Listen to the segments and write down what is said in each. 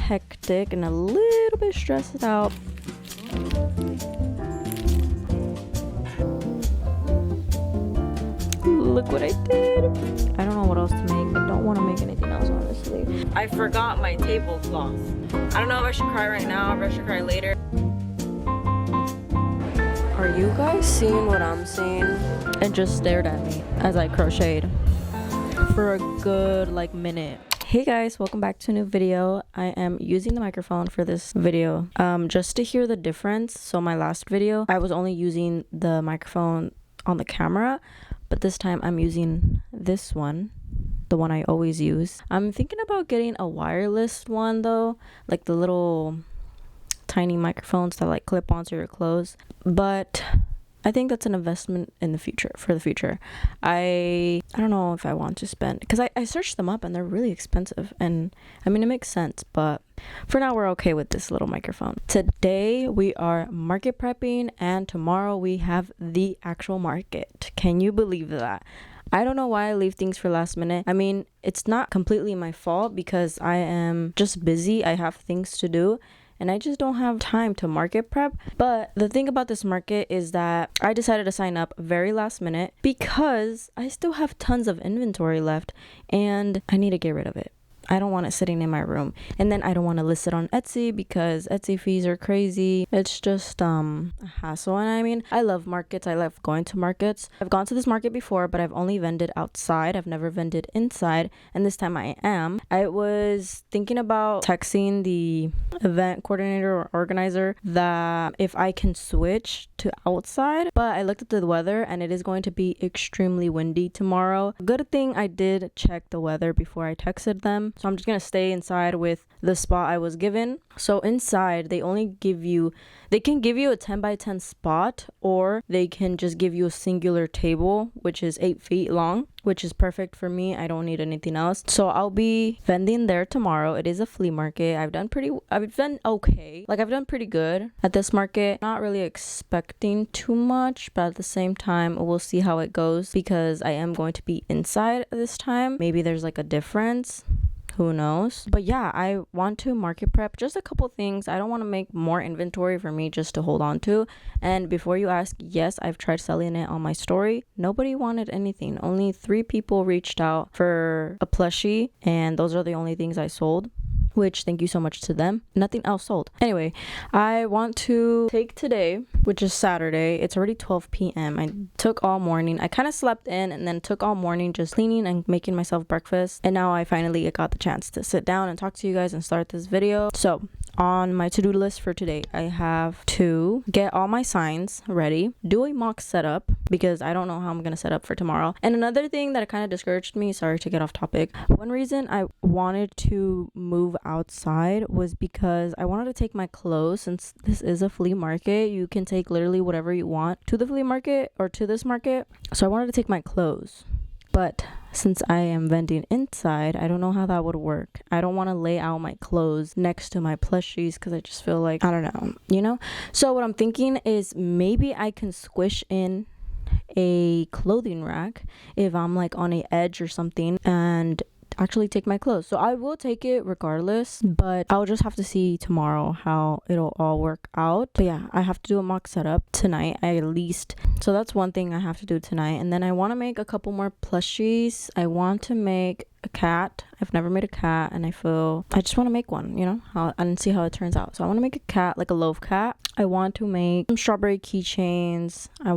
hectic and a little bit stressed out. Look what I did. I don't know what else to make. I don't want to make anything else, honestly. I forgot my tablecloth. I don't know if I should cry right now or if I should cry later. Are you guys seeing what I'm seeing? And just stared at me as I crocheted for a good like minute. Hey guys, welcome back to a new video. I am using the microphone for this video just to hear the difference. So my last video I was only using the microphone on the camera, but this time I'm using this one, the one I always use. I'm thinking about getting a wireless one though, like the little tiny microphones that like clip onto your clothes, but I think that's an investment in the future, for the future. I don't know if I want to spend, because I searched them up and they're really expensive, and I mean it makes sense, but for now we're okay with this little microphone. Today we are market prepping and tomorrow we have the actual market. Can you believe that? I don't know why I leave things for last minute. I mean, it's not completely my fault because I am just busy. I have things to do and I just don't have time to market prep. But the thing about this market is that I decided to sign up very last minute because I still have tons of inventory left and I need to get rid of it. I don't want it sitting in my room, and then I don't want to list it on Etsy because Etsy fees are crazy. It's just a hassle. And I mean, I love markets. I love going to markets. I've gone to this market before, but I've only vended outside. I've never vended inside, and this time I am. I was thinking about texting the event coordinator or organizer that if I can switch to outside, but I looked at the weather and it is going to be extremely windy tomorrow. Good thing I did check the weather before I texted them. So I'm just going to stay inside with the spot I was given. So inside, they can give you a 10 by 10 spot, or they can just give you a singular table, which is 8 feet long, which is perfect for me. I don't need anything else. So I'll be vending there tomorrow. It is a flea market. I've done okay. Like I've done pretty good at this market. Not really expecting too much, but at the same time, we'll see how it goes because I am going to be inside this time. Maybe there's like a difference. Who knows? But yeah, I want to market prep just a couple things. I don't want to make more inventory for me just to hold on to. And before you ask, yes, I've tried selling it on my story. Nobody wanted anything. Only 3 people reached out for a plushie, and those are the only things I sold, which thank you so much to them. Nothing else sold. Anyway, I want to take today, which is Saturday. It's already 12 p.m. I took all morning. I kind of slept in and then took all morning just cleaning and making myself breakfast. And now I finally got the chance to sit down and talk to you guys and start this video. So on my to-do list for today, I have to get all my signs ready, do a mock setup because I don't know how I'm going to set up for tomorrow. And another thing that kind of discouraged me, sorry to get off topic, one reason I wanted to move outside was because I wanted to take my clothes. Since this is a flea market, you can take literally whatever you want to the flea market or to this market. So I wanted to take my clothes. But since I am vending inside, I don't know how that would work. I don't want to lay out my clothes next to my plushies because I just feel like, I don't know, you know? So what I'm thinking is maybe I can squish in a clothing rack if I'm like on a edge or something and actually take my clothes. So I will take it regardless, but I'll just have to see tomorrow how it'll all work out. But yeah, I have to do a mock setup tonight at least. So that's one thing I have to do tonight. And then I want to make a couple more plushies. I want to make a cat. I've never made a cat and I just want to make one, you know, and see how it turns out. So I want to make a cat, like a loaf cat. I want to make some strawberry keychains. I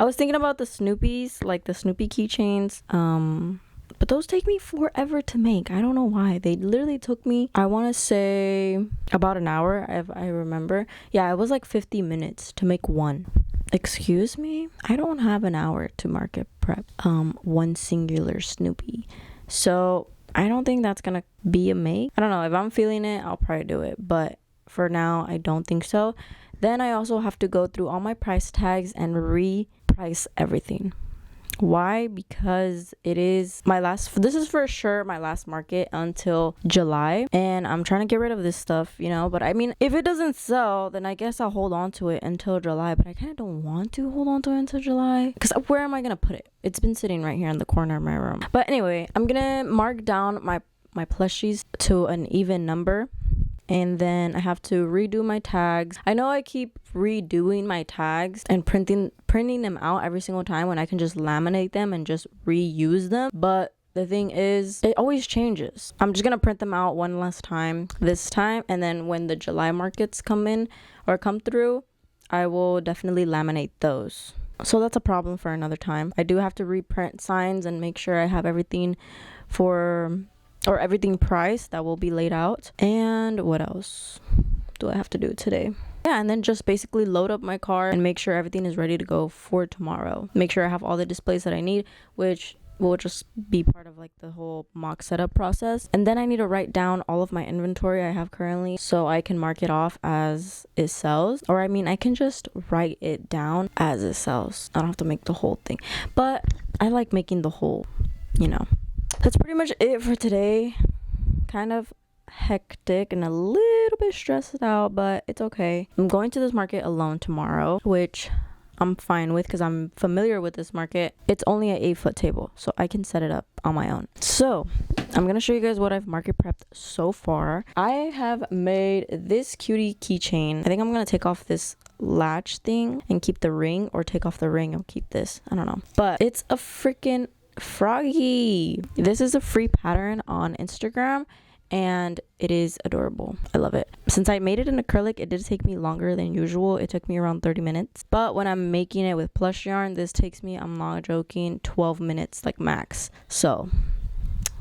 was thinking about the Snoopies, like the Snoopy keychains. But those take me forever to make. I don't know why. They literally took me, I want to say about an hour, if I remember. Yeah, it was like 50 minutes to make one. Excuse me? I don't have an hour to market prep one singular Snoopy. So I don't think that's going to be a make. I don't know. If I'm feeling it, I'll probably do it. But for now, I don't think so. Then I also have to go through all my price tags and reprice everything. Why? Because this is for sure my last market until July, and I'm trying to get rid of this stuff, you know. But I mean, if it doesn't sell, then I guess I'll hold on to it until July, but I kind of don't want to hold on to it until July because where am I gonna put it? It's been sitting right here in the corner of my room. But anyway, I'm gonna mark down my my plushies to an even number. And then I have to redo my tags. I know I keep redoing my tags and printing them out every single time when I can just laminate them and just reuse them. But the thing is, it always changes. I'm just gonna print them out one last time this time, and then when the July markets come in or come through, I will definitely laminate those. So that's a problem for another time. I do have to reprint signs and make sure I have everything everything priced that will be laid out. And what else do I have to do today? Yeah, and then just basically load up my car and make sure everything is ready to go for tomorrow. Make sure I have all the displays that I need, which will just be part of like the whole mock setup process. And then I need to write down all of my inventory I have currently so I can mark it off as it sells. Or I mean, I can just write it down as it sells. I don't have to make the whole thing, but I like making the whole, you know. That's pretty much it for today. Kind of hectic and a little bit stressed out, but it's okay. I'm going to this market alone tomorrow, which I'm fine with because I'm familiar with this market. It's only an 8-foot table, so I can set it up on my own. So I'm gonna show you guys what I've market prepped so far. I have made this cutie keychain. I think I'm gonna take off this latch thing and keep the ring, or take off the ring and keep this. I don't know, but it's a freaking froggy. This is a free pattern on Instagram and it is adorable. I love it. Since I made it in acrylic, it did take me longer than usual. It took me around 30 minutes, but when I'm making it with plush yarn, this takes me, I'm not joking, 12 minutes like max. So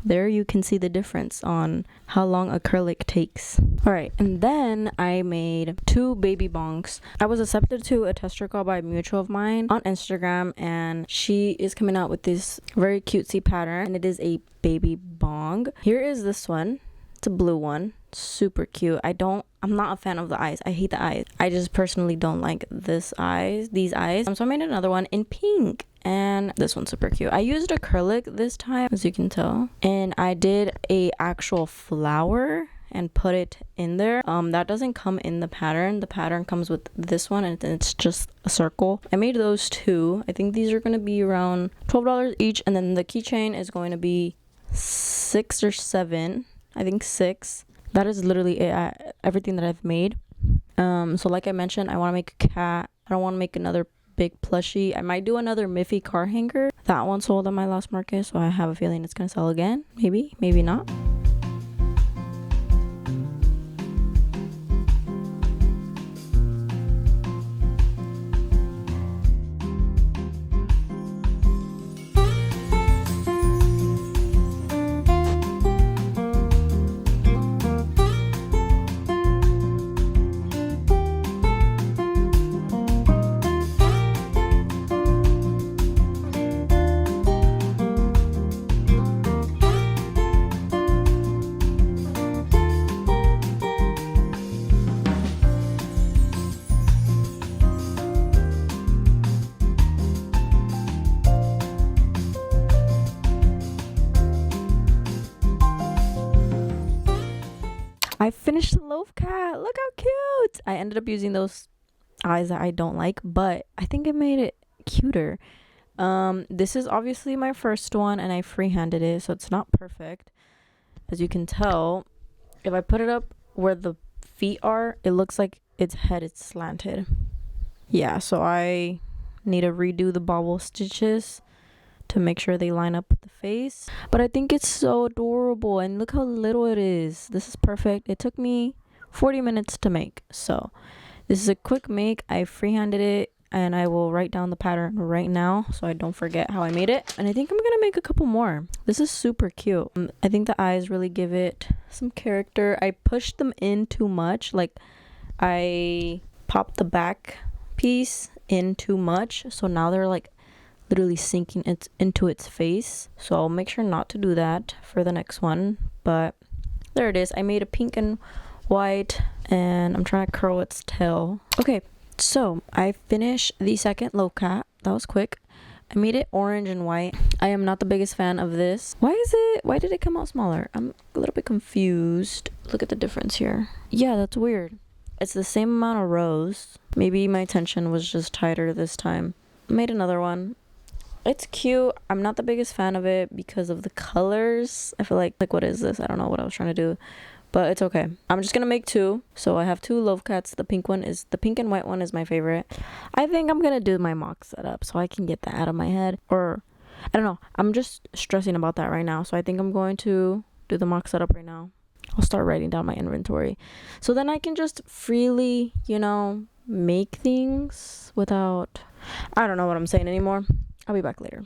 there you can see the difference on how long acrylic takes. All right, and then I made 2 baby bongs. I was accepted to a tester call by a mutual of mine on Instagram, and she is coming out with this very cutesy pattern, and it is a baby bong. Here is this one. It's a blue one, super cute. I'm not a fan of the eyes. I hate the eyes. I just personally don't like these eyes. So I made another one in pink, and this one's super cute. I used acrylic this time, as you can tell, and I did a actual flower and put it in there. That doesn't come in the pattern. The pattern comes with this one, and it's just a circle. I made those 2. I think these are going to be around $12 each, and then the keychain is going to be 6 or 7. I think 6. That is literally it, everything that I've made. So like I mentioned, I want to make a cat. I don't want to make another big plushie. I might do another Miffy car hanger. That one sold at my last market, so I have a feeling it's gonna sell again. Maybe not. I finished the loaf cat. Look how cute. I ended up using those eyes that I don't like, but I think it made it cuter. This is obviously my first one, and I freehanded it, so it's not perfect. As you can tell, if I put it up where the feet are, it looks like its head is slanted. Yeah, so I need to redo the bobble stitches to make sure they line up with the face, but I think it's so adorable, and look how little it is. This is perfect. It took me 40 minutes to make, so this is a quick make. I freehanded it, and I will write down the pattern right now so I don't forget how I made it. And I think I'm gonna make a couple more. This is super cute. I think the eyes really give it some character. I pushed them in too much, like I popped the back piece in too much, so now they're like literally sinking into its face. So I'll make sure not to do that for the next one, but there it is. I made a pink and white, and I'm trying to curl its tail. Okay, so I finished the second low cat. That was quick. I made it orange and white. I am not the biggest fan of this. Why did it come out smaller? I'm a little bit confused. Look at the difference here. Yeah, that's weird. It's the same amount of rows. Maybe my tension was just tighter this time. I made another one. it's cute. I'm not the biggest fan of it because of the colors. I feel like what is this? I don't know what I was trying to do, but it's okay. I'm just gonna make 2. So I have 2 love cats. The pink and white one is my favorite. I think I'm gonna do my mock setup so I can get that out of my head, or I don't know. I'm just stressing about that right now. So I think I'm going to do the mock setup right now. I'll start writing down my inventory so then I can just freely, make things without, I don't know what I'm saying anymore. I'll be back later.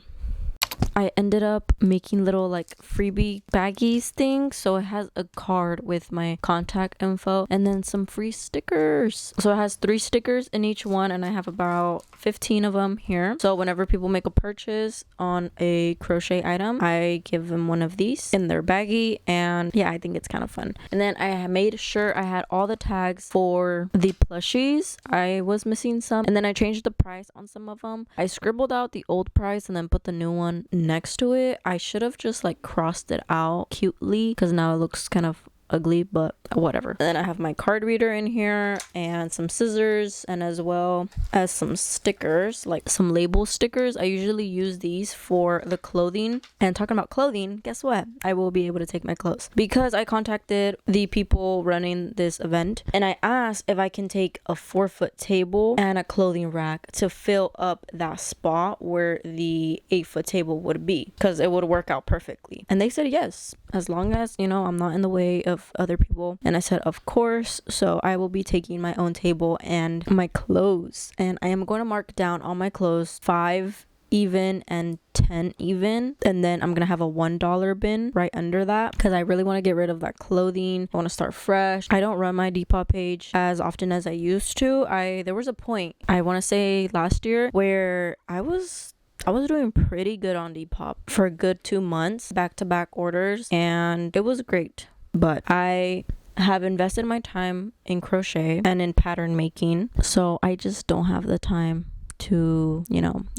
I ended up making little like freebie baggies things. So it has a card with my contact info and then some free stickers. So it has 3 stickers in each one, and I have about 15 of them here. So whenever people make a purchase on a crochet item, I give them one of these in their baggie, and yeah, I think it's kind of fun. And then I made sure I had all the tags for the plushies. I was missing some, and then I changed the price on some of them. I scribbled out the old price and then put the new one next to it. I should have just like crossed it out cutely because now it looks kind of ugly, but whatever. And then I have my card reader in here and some scissors, and as well as some stickers, like some label stickers. I usually use these for the clothing. And talking about clothing, guess what? I will be able to take my clothes because I contacted the people running this event and I asked if I can take a 4-foot table and a clothing rack to fill up that spot where the 8-foot table would be, because it would work out perfectly. And they said yes, as long as I'm not in the way of other people. And I said of course. So I will be taking my own table and my clothes, and I am going to mark down all my clothes 5 even and 10 even, and then I'm gonna have a $1 bin right under that because I really want to get rid of that clothing. I want to start fresh. I don't run my Depop page as often as I used to. There was a point, I want to say last year, where I was doing pretty good on Depop for a good 2 months, back-to-back orders, and it was great. But I have invested my time in crochet and in pattern making, so I just don't have the time to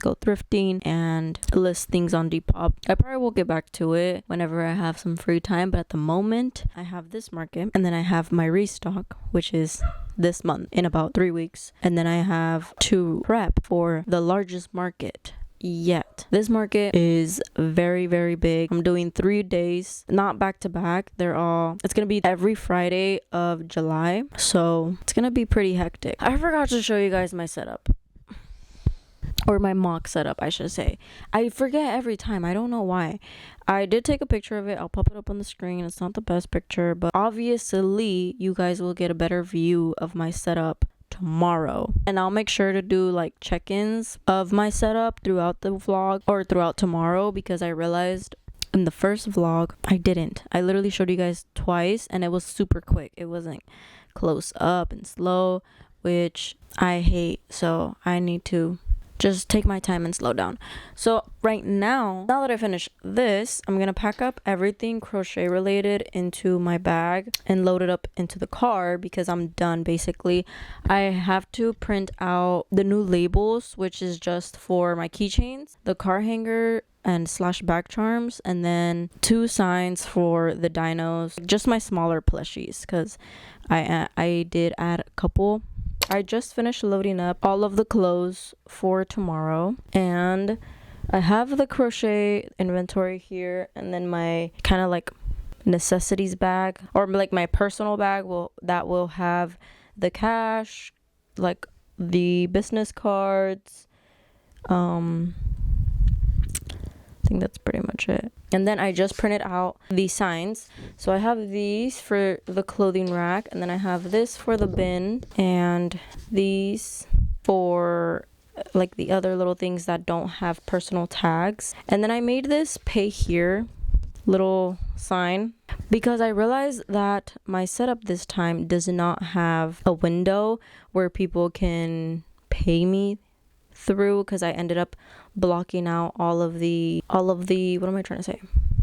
go thrifting and list things on Depop. I probably will get back to it whenever I have some free time, but at the moment I have this market, and then I have my restock, which is this month in about 3 weeks, and then I have to prep for the largest market yet. This market is very, very big. I'm doing 3 days, not back to back. It's gonna be every Friday of July, so it's gonna be pretty hectic. I forgot to show you guys my setup, or my mock setup, I should say. I forget every time. I don't know why. I did take a picture of it. I'll pop it up on the screen. It's not the best picture, but obviously you guys will get a better view of my setup tomorrow, and I'll make sure to do like check-ins of my setup throughout the vlog or throughout tomorrow, because I realized in the first vlog I literally showed you guys twice and it was super quick. It wasn't close up and slow, which I hate, so I need to just take my time and slow down. So right now that I finish this, I'm gonna pack up everything crochet related into my bag and load it up into the car because I'm done basically. I have to print out the new labels, which is just for my keychains, the car hanger and / back charms, and then 2 signs for the dinos, just my smaller plushies, because I did add a couple. I just finished loading up all of the clothes for tomorrow, and I have the crochet inventory here, and then my kind of like necessities bag, or like my personal bag will have the cash, like the business cards. I think that's pretty much it. And then I just printed out the signs. So I have these for the clothing rack, and then I have this for the bin, and these for like the other little things that don't have personal tags. And then I made this pay here little sign because I realized that my setup this time does not have a window where people can pay me through, because I ended up blocking out all of the what am I trying to say,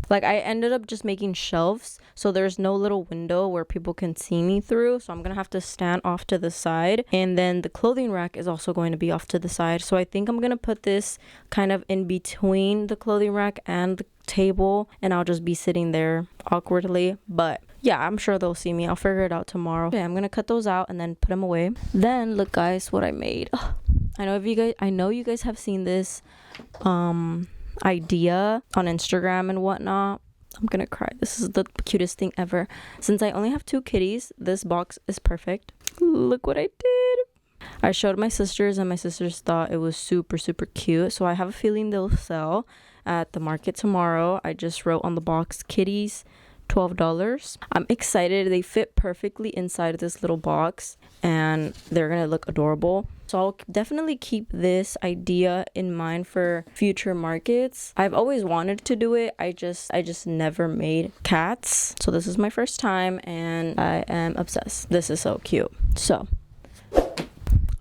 like I ended up just making shelves, so there's no little window where people can see me through, so I'm gonna have to stand off to the side, and then the clothing rack is also going to be off to the side. So I think I'm gonna put this kind of in between the clothing rack and the table, and I'll just be sitting there awkwardly, but yeah, I'm sure they'll see me. I'll figure it out tomorrow. Okay, I'm gonna cut those out and then put them away. Then look guys what I made. I know you guys have seen this idea on Instagram and whatnot. I'm gonna cry. This is the cutest thing ever. Since I only have 2 kitties, this box is perfect. Look what I did. I showed my sisters and my sisters thought it was super cute. So I have a feeling they'll sell at the market tomorrow. I just wrote on the box, kitties, $12. I'm excited. They fit perfectly inside this little box and they're gonna look adorable. So I'll definitely keep this idea in mind for future markets. I've always wanted to do it. I just never made cats. So this is my first time and I am obsessed. This is so cute. So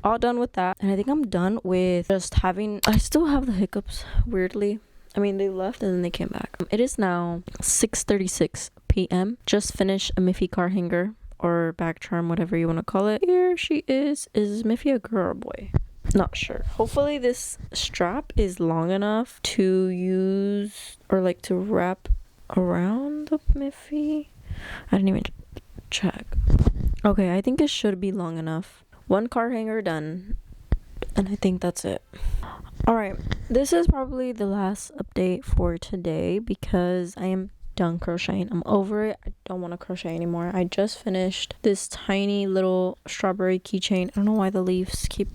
all done with that. And I think I'm done with just having, I still have the hiccups weirdly. I mean, they left and then they came back. It is now 6:36 p.m. Just finished a Miffy car hanger or back charm, whatever you want to call it. Here she is. Is Miffy a girl or boy? Not sure. Hopefully this strap is long enough to use or like to wrap around the Miffy. I didn't even check. Okay, I think it should be long enough. 1 car hanger done. And I think that's it. Alright, this is probably the last update for today because I am done crocheting. I'm over it. I don't want to crochet anymore. I just finished this tiny little strawberry keychain. I don't know why the leaves keep...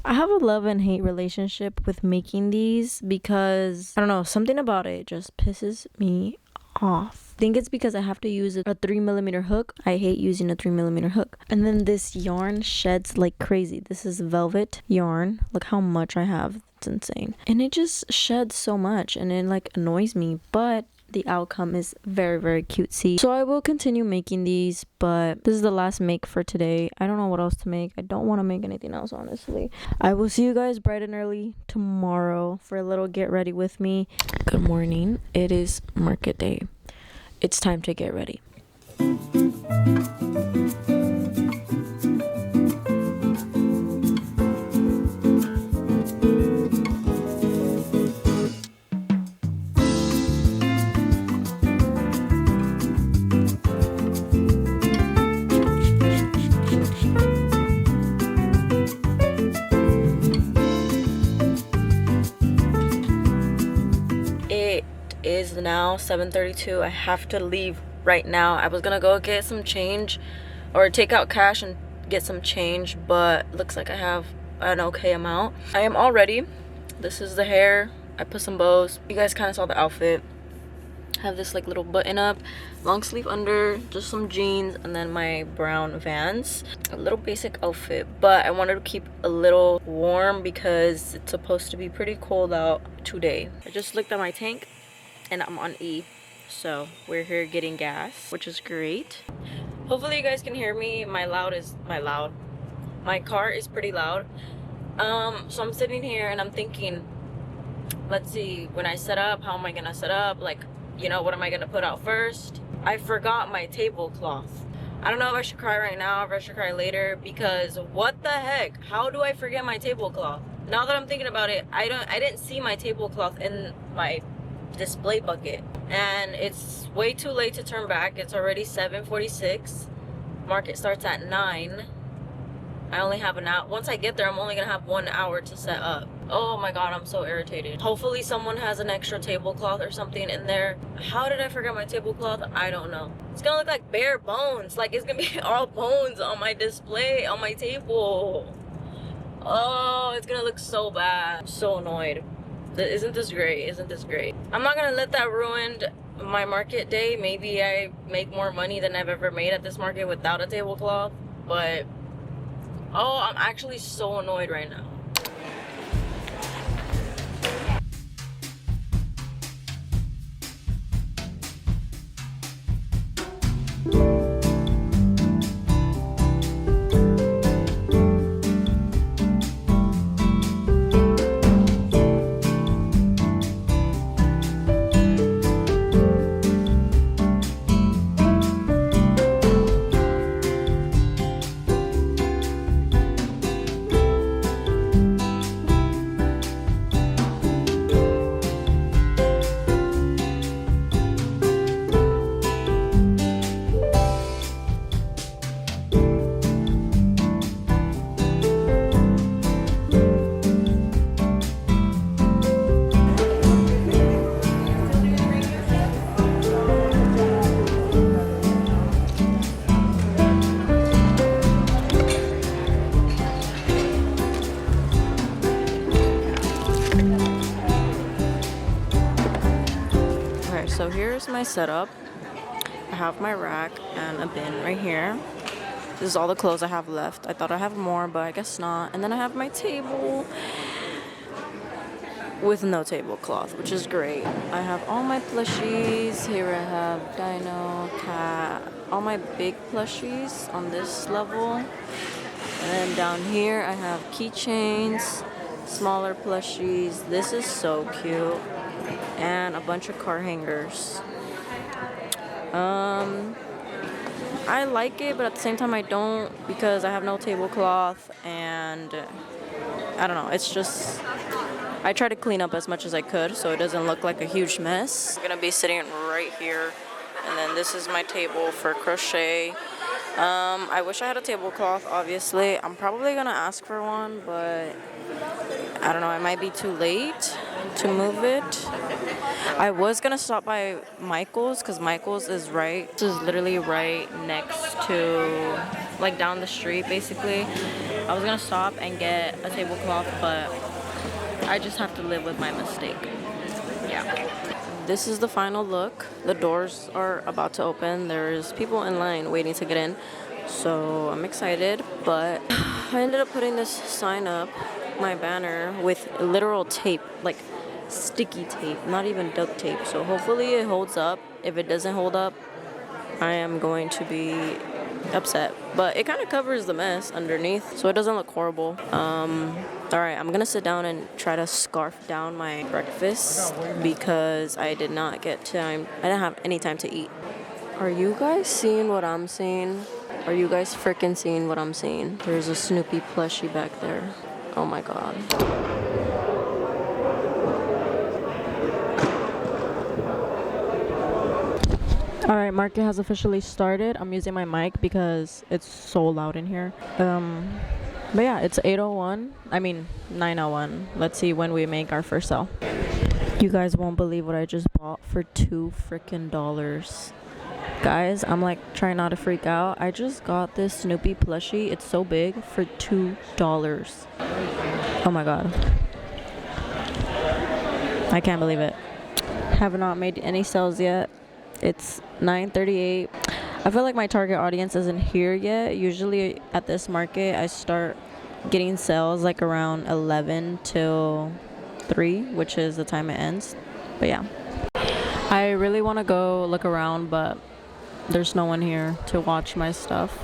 I have a love and hate relationship with making these because, I don't know, something about it just pisses me off. I think it's because I have to use a 3mm hook. I hate using a 3mm hook. And then this yarn sheds like crazy. This is velvet yarn. Look how much I have. It's insane. And it just sheds so much and it like annoys me, but the outcome is very cutesy. So I will continue making these, but this is the last make for today. I don't know what else to make. I don't want to make anything else, honestly. I will see you guys bright and early tomorrow for a little get ready with me. Good morning. It is market day. It's time to get ready. Is now 7:32. I have to leave right now. I was gonna go get some change or take out cash and get some change, but looks like I have an okay amount. I am all ready. This is the hair. I put some bows. You guys kind of saw the outfit. I have this like little button up, long sleeve under, just some jeans, and then my brown Vans. A little basic outfit, but I wanted to keep a little warm because it's supposed to be pretty cold out today. I just looked at my tank and I'm on E, so we're here getting gas, which is great. Hopefully you guys can hear me. My car is pretty loud. So I'm sitting here and I'm thinking, let's see, when I set up, how am I gonna set up? Like, you know, what am I gonna put out first? I forgot my tablecloth. I don't know if I should cry right now or if I should cry later, because what the heck? How do I forget my tablecloth? Now that I'm thinking about it, I didn't see my tablecloth in my display bucket, and it's way too late to turn back. It's already 7:46. Market starts at 9. I only have an hour. Once I get there, I'm only gonna have 1 hour to set up. Oh my god, I'm so irritated. Hopefully someone has an extra tablecloth or something in there. How did I forget my tablecloth? I don't know. It's gonna look like bare bones. Like, it's gonna be all bones on my display, on my table. Oh, it's gonna look so bad. I'm so annoyed. Isn't this great? Isn't this great? I'm not gonna let that ruin my market day. Maybe I make more money than I've ever made at this market without a tablecloth, but oh, I'm actually so annoyed right now. my setup. I have my rack and a bin right here. This is all the clothes I have left. I thought I have more, but I guess not. And then I have my table with no tablecloth, which is great. I have all my plushies. Here I have Dino, Cat, all my big plushies on this level. And then down here I have keychains, smaller plushies. This is so cute. And a bunch of car hangers. I like it, but at the same time I don't, because I have no tablecloth, and I don't know, it's just, I try to clean up as much as I could so it doesn't look like a huge mess. I'm gonna be sitting right here, and then this is my table for crochet. I wish I had a tablecloth, obviously. I'm probably gonna ask for one, but I don't know, it might be too late to move it. I was gonna stop by Michael's, because Michael's is right, this is literally right next to, like, down the street basically. I was gonna stop and get a tablecloth, but I just have to live with my mistake. Yeah. This is the final look. The doors are about to open. There's people in line waiting to get in, so I'm excited. But I ended up putting this sign up, my banner, with literal tape, like sticky tape, not even duct tape. So hopefully it holds up. If it doesn't hold up, I am going to be upset. But it kind of covers the mess underneath, so it doesn't look horrible. Alright, I'm gonna sit down and try to scarf down my breakfast because I did not get time. I didn't have any time to eat. Are you guys seeing what I'm seeing? Are you guys freaking seeing what I'm seeing? There's a Snoopy plushie back there. Oh my god. Alright, market has officially started. I'm using my mic because it's so loud in here. But yeah, it's 8:01. I mean 9:01. Let's see when we make our first sale. You guys won't believe what I just bought for $2 freaking. Guys, I'm like trying not to freak out. I just got this Snoopy plushie. It's so big, for $2. Oh my god. I can't believe it. Have not made any sales yet. It's 9:38. I feel like my target audience isn't here yet. Usually at this market, I start getting sales like around 11 till 3, which is the time it ends. But yeah, I really want to go look around, but there's no one here to watch my stuff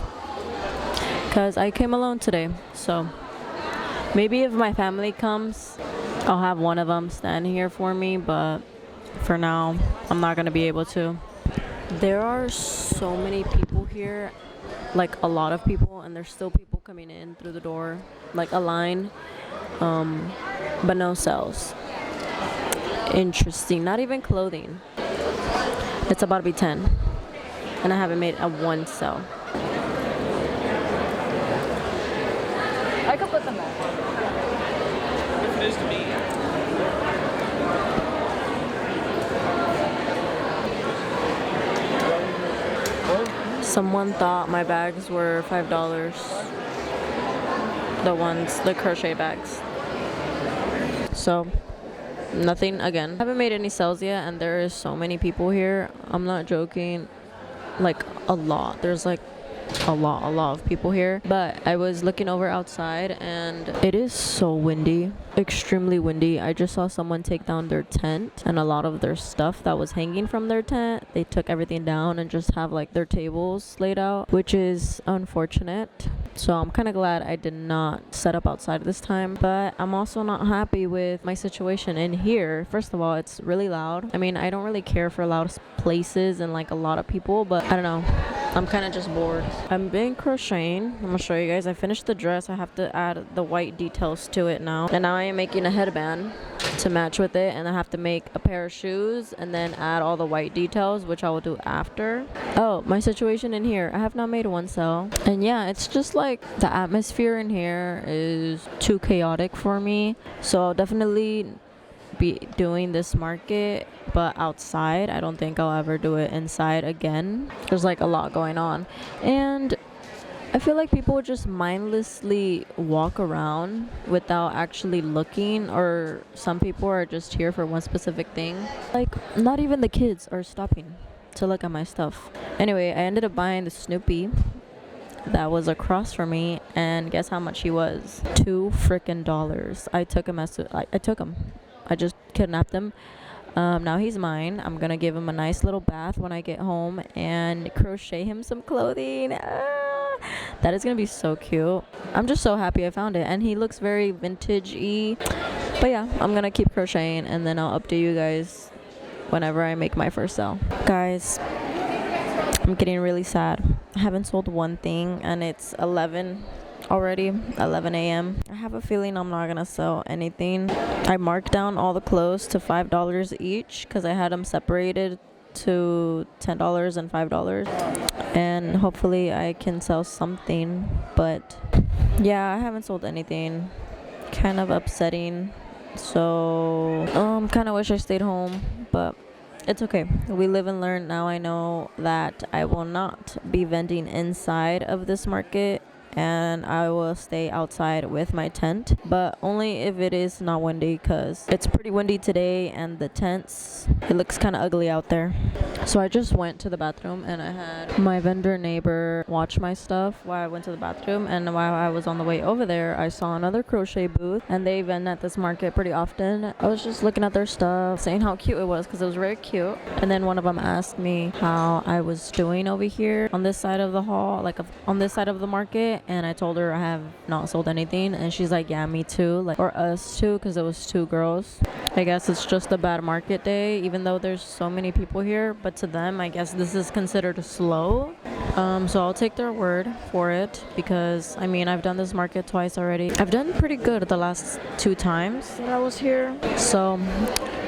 because I came alone today. So maybe if my family comes, I'll have one of them stand here for me, but for now, I'm not going to be able to. There are so many people here, like a lot of people, and there's still people coming in through the door, like a line, but no sales. Interesting. Not even clothing. It's about to be 10, and I haven't made a one sale. I could put them on. If it is to me. Someone thought my bags were $5. The crochet bags. So, nothing again. I haven't made any sales yet, and there is so many people here. I'm not joking. Like, a lot. There's like a lot of people here. But I was looking over outside, and it is so windy. Extremely windy. I just saw someone take down their tent, and a lot of their stuff that was hanging from their tent, they took everything down and just have like their tables laid out, which is unfortunate. So I'm kind of glad I did not set up outside this time, but I'm also not happy with my situation in here. First of all, it's really loud. I mean, I don't really care for loud places and like a lot of people, but I don't know, I'm kind of just bored. I've been crocheting. I'm gonna show you guys. I finished the dress. I have to add the white details to it now, and now I am making a headband to match with it, and I have to make a pair of shoes and then add all the white details, which I will do after. Oh, my situation in here, I have not made one sale, and yeah, it's just like the atmosphere in here is too chaotic for me, so I'll definitely be doing this market, but outside. I don't think I'll ever do it inside again. There's like a lot going on, and I feel like people just mindlessly walk around without actually looking, or some people are just here for one specific thing. Like, not even the kids are stopping. to look at my stuff. Anyway, I ended up buying the Snoopy that was across from me, and guess how much he was? $2 I took him I took him. I just kidnapped him. Now he's mine. I'm gonna give him a nice little bath when I get home and crochet him some clothing. That is gonna be so cute. I'm just so happy I found it, and he looks very vintage-y. But yeah, I'm gonna keep crocheting, and then I'll update you guys whenever I make my first sale. Guys, I'm getting really sad. I haven't sold one thing, and it's 11 already, 11 a.m. I have a feeling I'm not gonna sell anything. I marked down all the clothes to $5 each because I had them separated to $10 and $5, and hopefully I can sell something. But yeah, I haven't sold anything. Kind of upsetting. So kind of wish I stayed home, but it's okay. We live and learn. Now I know that I will not be vending inside of this market, and I will stay outside with my tent, but only if it is not windy, because it's pretty windy today, and the tents, it looks kind of ugly out there. So I just went to the bathroom, and I had my vendor neighbor watch my stuff while I went to the bathroom, and while I was on the way over there, I saw another crochet booth, and they vend at this market pretty often. I was just looking at their stuff, saying how cute it was, because it was very cute. And then one of them asked me how I was doing over here on this side of the hall, like on this side of the market, and I told her I have not sold anything, and she's like, yeah, me too, like, or us too, because it was two girls. I guess it's just a bad market day, even though there's so many people here, but to them, I guess this is considered slow. So I'll take their word for it, because I mean, I've done this market twice already. I've done pretty good the last 2 times that I was here, so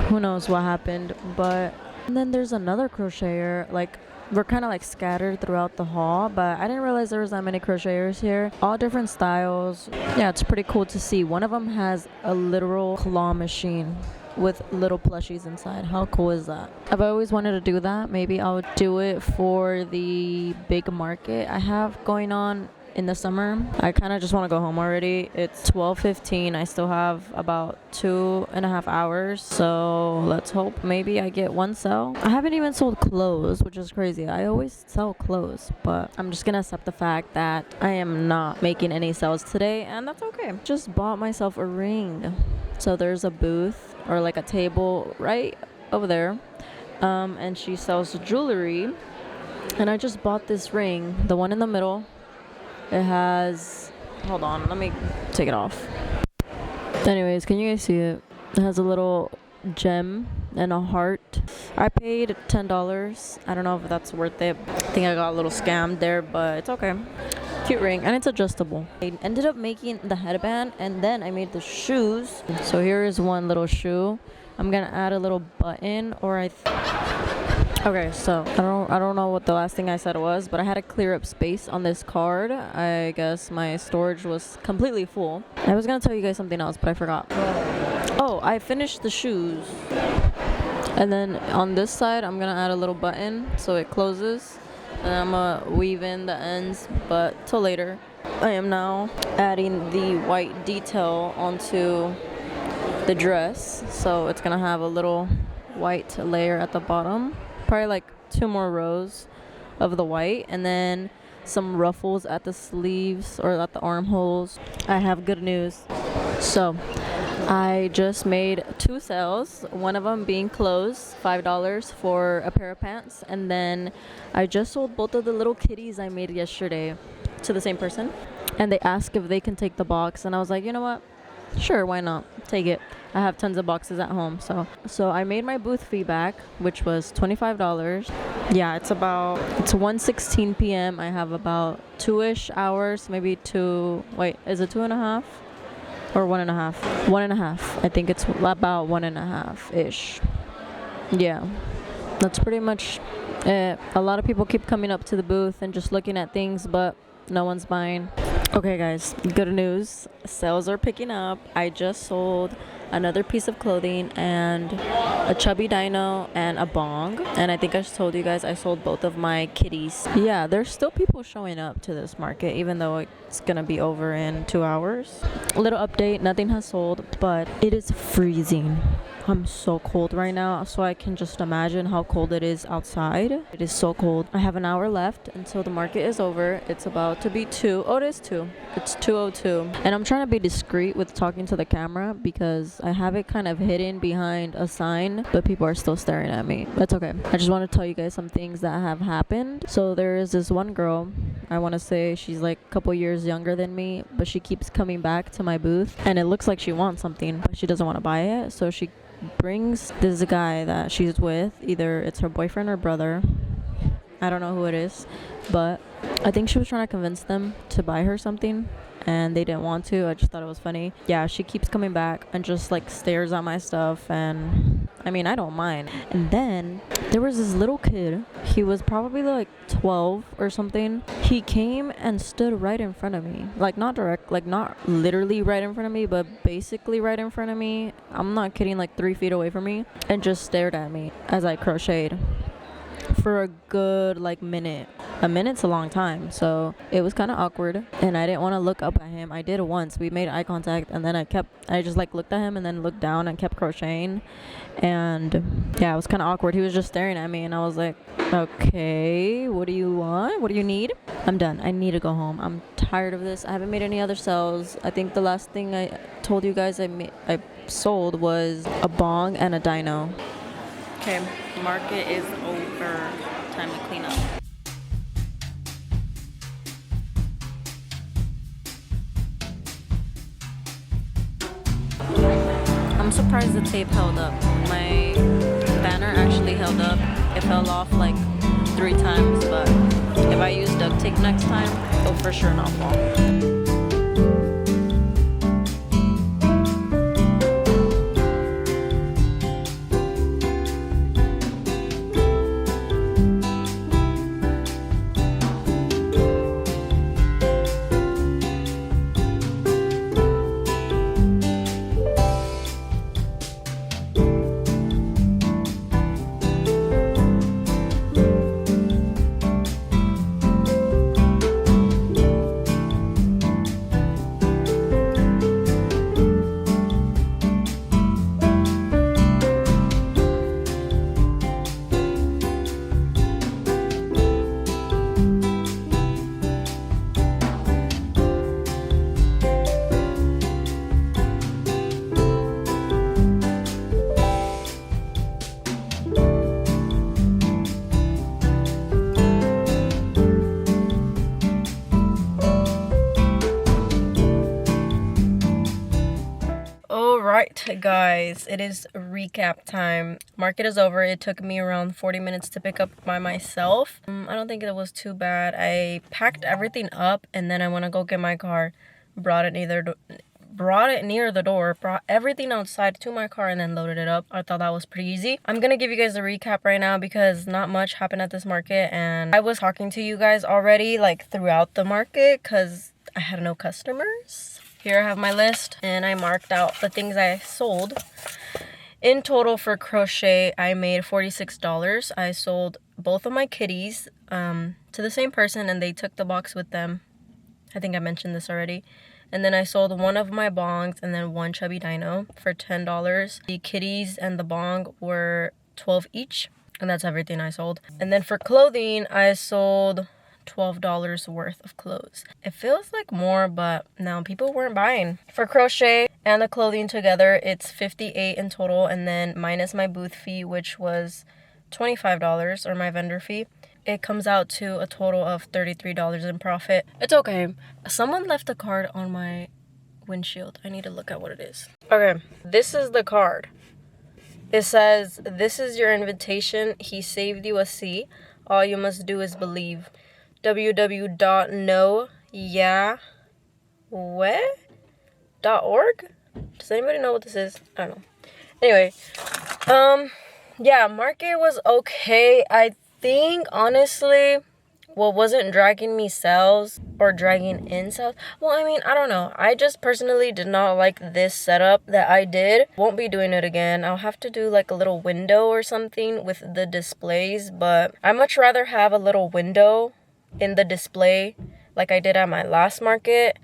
who knows what happened. But and then there's another crocheter, like, we're kind of like scattered throughout the hall, but I didn't realize there was that many crocheters here, all different styles. Yeah, it's pretty cool to see. One of them has a literal claw machine with little plushies inside. How cool is that? I've always wanted to do that. Maybe I'll do it for the big market I have going on in the summer. I kind of just want to go home already. It's 12:15. I still have about 2.5 hours, so let's hope maybe I get one sale. I haven't even sold clothes, which is crazy. I always sell clothes, but I'm just gonna accept the fact that I am not making any sales today, and that's okay. Just bought myself a ring. So there's a booth, or like a table right over there, and she sells jewelry, and I just bought this ring, the one in the middle. It has, hold on, let me take it off. Anyways, can you guys see it? It has a little gem and a heart. I paid $10. I don't know if that's worth it. I think I got a little scammed there, but it's okay. Cute ring, and it's adjustable. I ended up making the headband, and then I made the shoes. So here is one little shoe. I'm gonna add a little button, or okay, so I don't know what the last thing I said was, but I had to clear up space on this card. I guess my storage was completely full. I was gonna tell you guys something else, but I forgot. Oh, I finished the shoes. And then on this side, I'm gonna add a little button so it closes. And I'm gonna weave in the ends, but till later. I am now adding the white detail onto the dress. So it's gonna have a little white layer at the bottom. Probably like 2 more rows of the white, and then some ruffles at the sleeves or at the armholes. I have good news. So I just made 2 sales, one of them being clothes, $5 for a pair of pants, and then I just sold both of the little kitties I made yesterday to the same person, and they asked if they can take the box, and I was like, you know what, sure, why not, take it. I have tons of boxes at home. So I made my booth fee back, which was $25. Yeah, it's 1:16 p.m. I have about 2-ish hours, maybe 2, wait, is it 2.5 or 1.5? 1.5. I think it's about 1.5-ish. Yeah, that's pretty much it. A lot of people keep coming up to the booth and just looking at things, but no one's buying. Okay guys, good news, sales are picking up. I just sold another piece of clothing and a chubby dino and a bong, and I think I just told you guys I sold both of my kitties. Yeah, there's still people showing up to this market even though it's gonna be over in 2 hours. A little update, nothing has sold, but it is freezing. I'm so cold right now, so I can just imagine how cold it is outside. It is so cold. I have an hour left until the market is over. It's about to be 2. Oh, it is 2. It's 2:02. And I'm trying to be discreet with talking to the camera because I have it kind of hidden behind a sign, but people are still staring at me. That's okay. I just want to tell you guys some things that have happened. So there is this one girl, I want to say she's like a couple years younger than me, but she keeps coming back to my booth and it looks like she wants something, but she doesn't want to buy it. So she brings this guy that she's with, either it's her boyfriend or brother, I don't know who it is, but I think she was trying to convince them to buy her something and they didn't want to. I just thought it was funny. Yeah, she keeps coming back and just like stares at my stuff, and I mean, I don't mind. And then there was this little kid. He was probably like 12 or something. He came and stood right in front of me, like not literally right in front of me, but basically right in front of me. I'm not kidding, like 3 feet away from me, and just stared at me as I crocheted for a good like minute. A minute's a long time, so it was kind of awkward and I didn't want to look up at him. I did once. We made eye contact and then I just like looked at him and then looked down and kept crocheting, and yeah, it was kind of awkward. He was just staring at me and I was like, okay, what do you want? What do you need? I'm done. I need to go home. I'm tired of this. I haven't made any other sales. I think the last thing I told you guys I sold was a bong and a dino. Okay, market is over. Time to clean up. I'm surprised the tape held up. My banner actually held up. It fell off like 3 times, but if I use duct tape next time, it'll for sure not fall. Alright guys, it is recap time. Market is over. It took me around 40 minutes to pick up by myself. I don't think it was too bad. I packed everything up and then I went to go get my car. Brought it near the door, brought everything outside to my car and then loaded it up. I thought that was pretty easy. I'm gonna give you guys a recap right now because not much happened at this market, and I was talking to you guys already like throughout the market because I had no customers. Here I have my list and I marked out the things I sold. In total for crochet, I made $46. I sold both of my kitties to the same person and they took the box with them. I think I mentioned this already. And then I sold one of my bongs and then one chubby dino for $10. The kitties and the bong were $12 each, and that's everything I sold. And then for clothing, I sold $12 worth of clothes. It feels like more, but no, people weren't buying. For crochet and the clothing together, it's $58 in total, and then minus my booth fee, which was $25, or my vendor fee, it comes out to a total of $33 in profit. It's okay. Someone left a card on my windshield. I need to look at what it is. Okay, this is the card. It says, "This is your invitation. He saved you a seat. All you must do is believe. www.noyahweh.org." Does anybody know what this is? I don't know. Anyway, yeah, market was okay. I think, honestly, what wasn't dragging me sales or dragging in sales, well, I mean, I don't know. I just personally did not like this setup that I did. Won't be doing it again. I'll have to do like a little window or something with the displays, but I much rather have a little window in the display like I did at my last market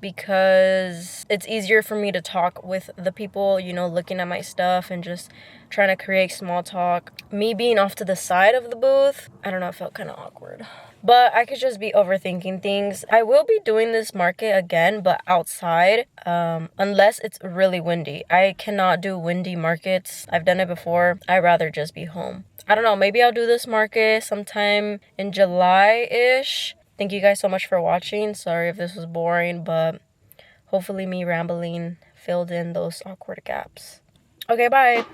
because it's easier for me to talk with the people, you know, looking at my stuff and just trying to create small talk. Me being off to the side of the booth, I don't know, it felt kind of awkward. But I could just be overthinking things. I will be doing this market again, but outside, unless it's really windy. I cannot do windy markets. I've done it before. I'd rather just be home. I don't know, maybe I'll do this market sometime in July-ish. Thank you guys so much for watching. Sorry if this was boring, but hopefully me rambling filled in those awkward gaps. Okay, bye.